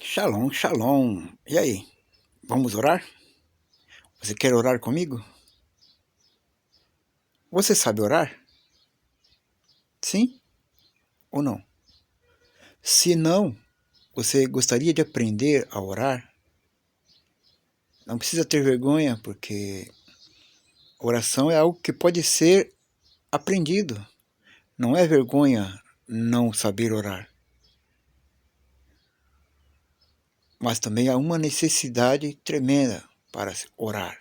Shalom, shalom. E aí, vamos orar? Você quer orar comigo? Você sabe orar? Sim ou não? Se não, você gostaria de aprender a orar? Não precisa ter vergonha, porque oração é algo que pode ser aprendido. Não é vergonha não saber orar. Mas também há uma necessidade tremenda para orar.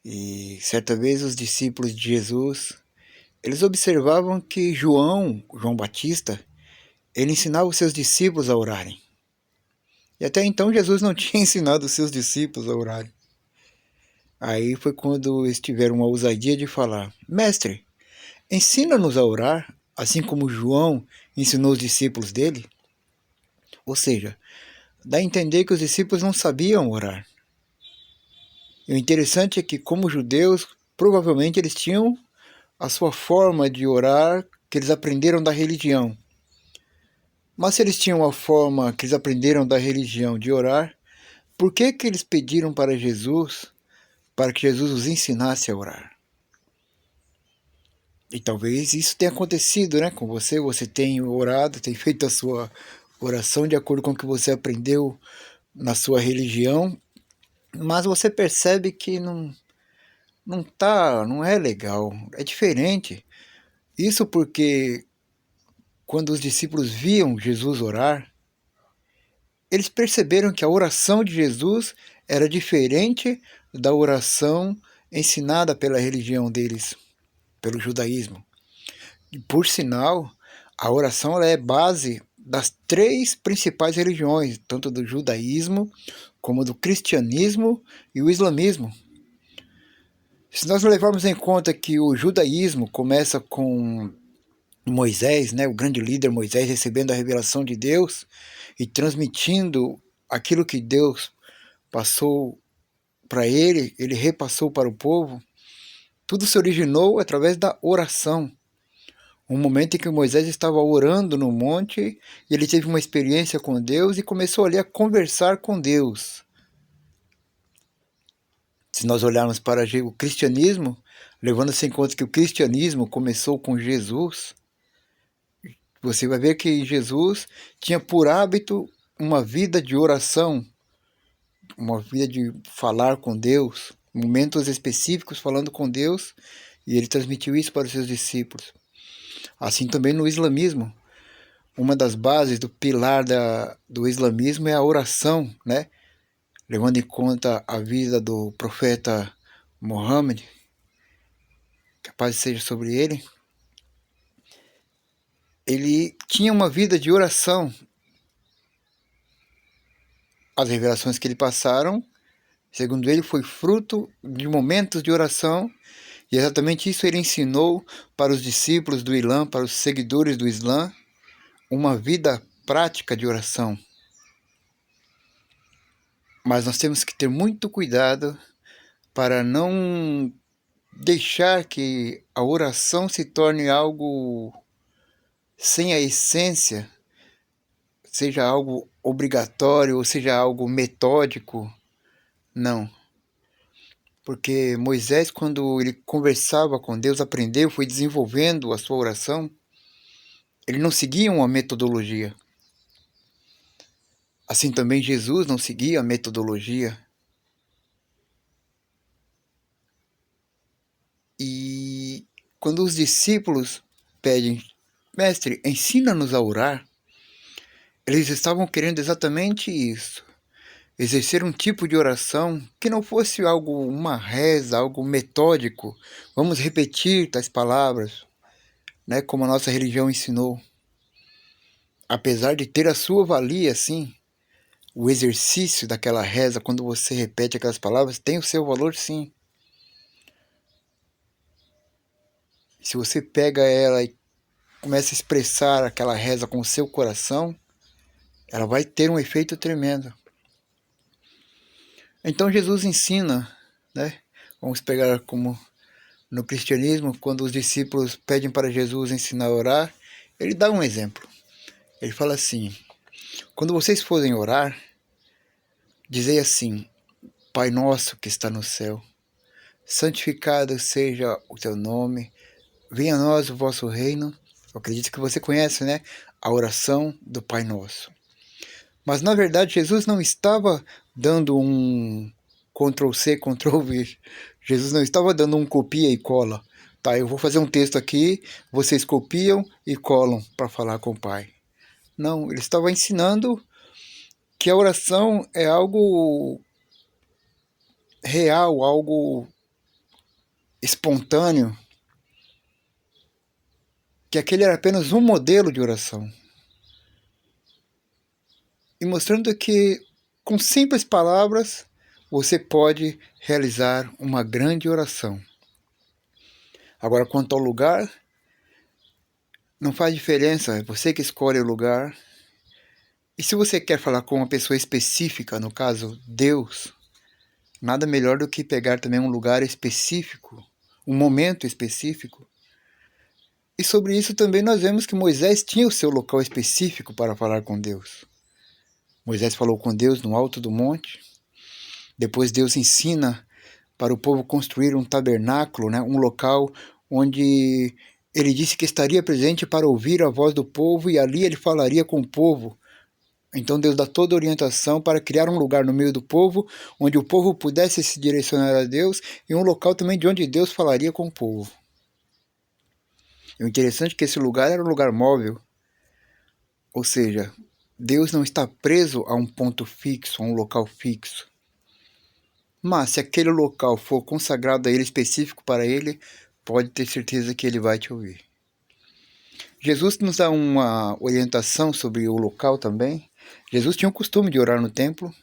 E certa vez os discípulos de Jesus, eles observavam que João Batista, ele ensinava os seus discípulos a orarem. E até então Jesus não tinha ensinado os seus discípulos a orarem. Aí foi quando eles tiveram uma ousadia de falar: Mestre, ensina-nos a orar, assim como João ensinou os discípulos dele. Ou seja, dá a entender que os discípulos não sabiam orar. E o interessante é que, como judeus, provavelmente eles tinham a sua forma de orar que eles aprenderam da religião. Mas se eles tinham a forma que eles aprenderam da religião de orar, por que eles pediram para que Jesus os ensinasse a orar? E talvez isso tenha acontecido, né, com você. Você tem orado, tem feito a sua oração de acordo com o que você aprendeu na sua religião, mas você percebe que não é legal, é diferente. Isso porque quando os discípulos viam Jesus orar, eles perceberam que a oração de Jesus era diferente da oração ensinada pela religião deles, pelo judaísmo. E por sinal, a oração ela é base das três principais religiões, tanto do judaísmo, como do cristianismo e o islamismo. Se nós levarmos em conta que o judaísmo começa com Moisés, né, o grande líder Moisés, recebendo a revelação de Deus e transmitindo aquilo que Deus passou para ele, ele repassou para o povo, tudo se originou através da oração. Um momento em que Moisés estava orando no monte, e ele teve uma experiência com Deus e começou ali a conversar com Deus. Se nós olharmos para o cristianismo, levando-se em conta que o cristianismo começou com Jesus, você vai ver que Jesus tinha por hábito uma vida de oração, uma vida de falar com Deus, momentos específicos falando com Deus, e ele transmitiu isso para os seus discípulos. Assim também no islamismo, uma das bases do pilar do islamismo é a oração, né? Levando em conta a vida do profeta Muhammad, que a paz seja sobre ele, ele tinha uma vida de oração. As revelações que ele passaram, segundo ele, foi fruto de momentos de oração, e exatamente isso ele ensinou para os discípulos do Islã, para os seguidores do Islã, uma vida prática de oração. Mas nós temos que ter muito cuidado para não deixar que a oração se torne algo sem a essência, seja algo obrigatório ou seja algo metódico. Não. Porque Moisés, quando ele conversava com Deus, aprendeu, foi desenvolvendo a sua oração, ele não seguia uma metodologia. Assim também Jesus não seguia a metodologia. E quando os discípulos pedem, Mestre, ensina-nos a orar, eles estavam querendo exatamente isso. Exercer um tipo de oração que não fosse algo, uma reza, algo metódico. Vamos repetir tais palavras, né, como a nossa religião ensinou. Apesar de ter a sua valia, sim, o exercício daquela reza, quando você repete aquelas palavras, tem o seu valor, sim. Se você pega ela e começa a expressar aquela reza com o seu coração, ela vai ter um efeito tremendo. Então Jesus ensina, né? Vamos pegar como no cristianismo, quando os discípulos pedem para Jesus ensinar a orar, ele dá um exemplo. Ele fala assim: Quando vocês forem orar, dizei assim: Pai nosso que está no céu, santificado seja o teu nome, venha a nós o vosso reino. Eu acredito que você conhece, né? A oração do Pai Nosso. Mas na verdade Jesus não estava dando um Ctrl+C, Ctrl+V. Jesus não estava dando um copia e cola. Tá, eu vou fazer um texto aqui, vocês copiam e colam para falar com o Pai. Não, ele estava ensinando que a oração é algo real, algo espontâneo, que aquele era apenas um modelo de oração. E mostrando que, com simples palavras, você pode realizar uma grande oração. Agora, quanto ao lugar, não faz diferença, é você que escolhe o lugar. E se você quer falar com uma pessoa específica, no caso, Deus, nada melhor do que pegar também um lugar específico, um momento específico. E sobre isso também nós vemos que Moisés tinha o seu local específico para falar com Deus. Moisés falou com Deus no alto do monte. Depois Deus ensina para o povo construir um tabernáculo, né, um local onde ele disse que estaria presente para ouvir a voz do povo e ali ele falaria com o povo. Então Deus dá toda a orientação para criar um lugar no meio do povo, onde o povo pudesse se direcionar a Deus, e um local também de onde Deus falaria com o povo. E o interessante é que esse lugar era um lugar móvel, ou seja, Deus não está preso a um ponto fixo, a um local fixo. Mas se aquele local for consagrado a ele, específico para ele, pode ter certeza que ele vai te ouvir. Jesus nos dá uma orientação sobre o local também. Jesus tinha o costume de orar no templo.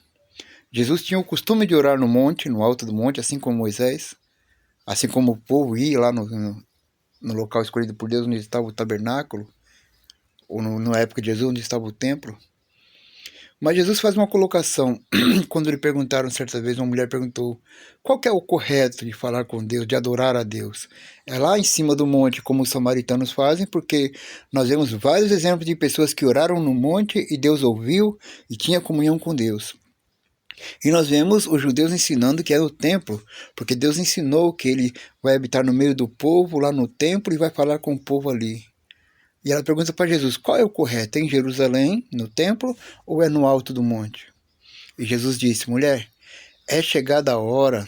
Jesus tinha o costume de orar no monte, no alto do monte, assim como Moisés. Assim como o povo ia lá no local escolhido por Deus, onde estava o tabernáculo. Ou na época de Jesus, onde estava o templo. Mas Jesus faz uma colocação, quando lhe perguntaram certa vez, uma mulher perguntou, qual que é o correto de falar com Deus, de adorar a Deus? É lá em cima do monte, como os samaritanos fazem, porque nós vemos vários exemplos de pessoas que oraram no monte e Deus ouviu e tinha comunhão com Deus. E nós vemos os judeus ensinando que é no templo, porque Deus ensinou que ele vai habitar no meio do povo, lá no templo, e vai falar com o povo ali. E ela pergunta para Jesus, qual é o correto? É em Jerusalém, no templo, ou é no alto do monte? E Jesus disse, mulher, é chegada a hora,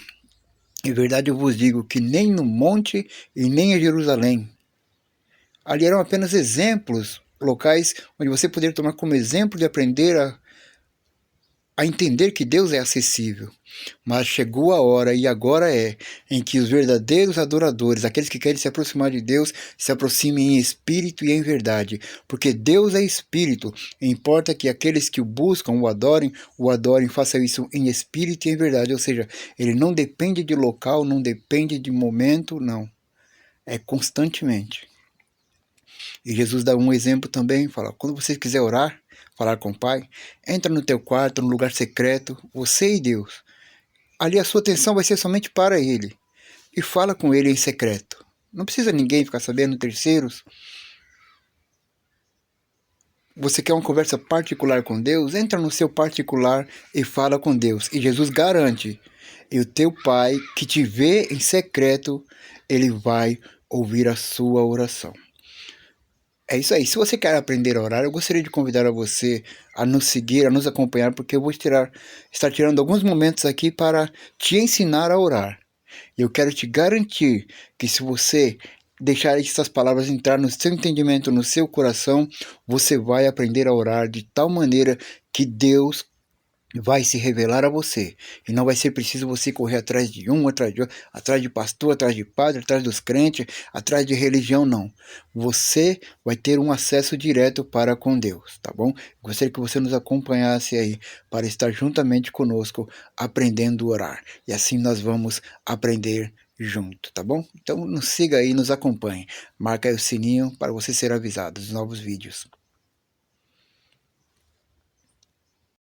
em verdade eu vos digo, que nem no monte e nem em Jerusalém. Ali eram apenas exemplos, locais onde você poderia tomar como exemplo de aprender a entender que Deus é acessível. Mas chegou a hora, e agora é, em que os verdadeiros adoradores, aqueles que querem se aproximar de Deus, se aproximem em espírito e em verdade. Porque Deus é espírito, e importa que aqueles que o buscam, o adorem, façam isso em espírito e em verdade. Ou seja, ele não depende de local, não depende de momento, não. É constantemente. E Jesus dá um exemplo também, fala, quando você quiser orar, falar com o Pai, entra no teu quarto, no lugar secreto, você e Deus. Ali a sua atenção vai ser somente para Ele. E fala com Ele em secreto. Não precisa ninguém ficar sabendo, terceiros. Você quer uma conversa particular com Deus? Entra no seu particular e fala com Deus. E Jesus garante, e o teu Pai que te vê em secreto, Ele vai ouvir a sua oração. É isso aí. Se você quer aprender a orar, eu gostaria de convidar a você a nos seguir, a nos acompanhar, porque eu vou estar tirando alguns momentos aqui para te ensinar a orar. E eu quero te garantir que se você deixar essas palavras entrar no seu entendimento, no seu coração, você vai aprender a orar de tal maneira que Deus vai se revelar a você, e não vai ser preciso você correr atrás de um, atrás de outro, atrás de pastor, atrás de padre, atrás dos crentes, atrás de religião, não. Você vai ter um acesso direto para com Deus, tá bom? Gostaria que você nos acompanhasse aí, para estar juntamente conosco, aprendendo a orar, e assim nós vamos aprender junto, tá bom? Então nos siga aí, nos acompanhe, marca aí o sininho para você ser avisado dos novos vídeos.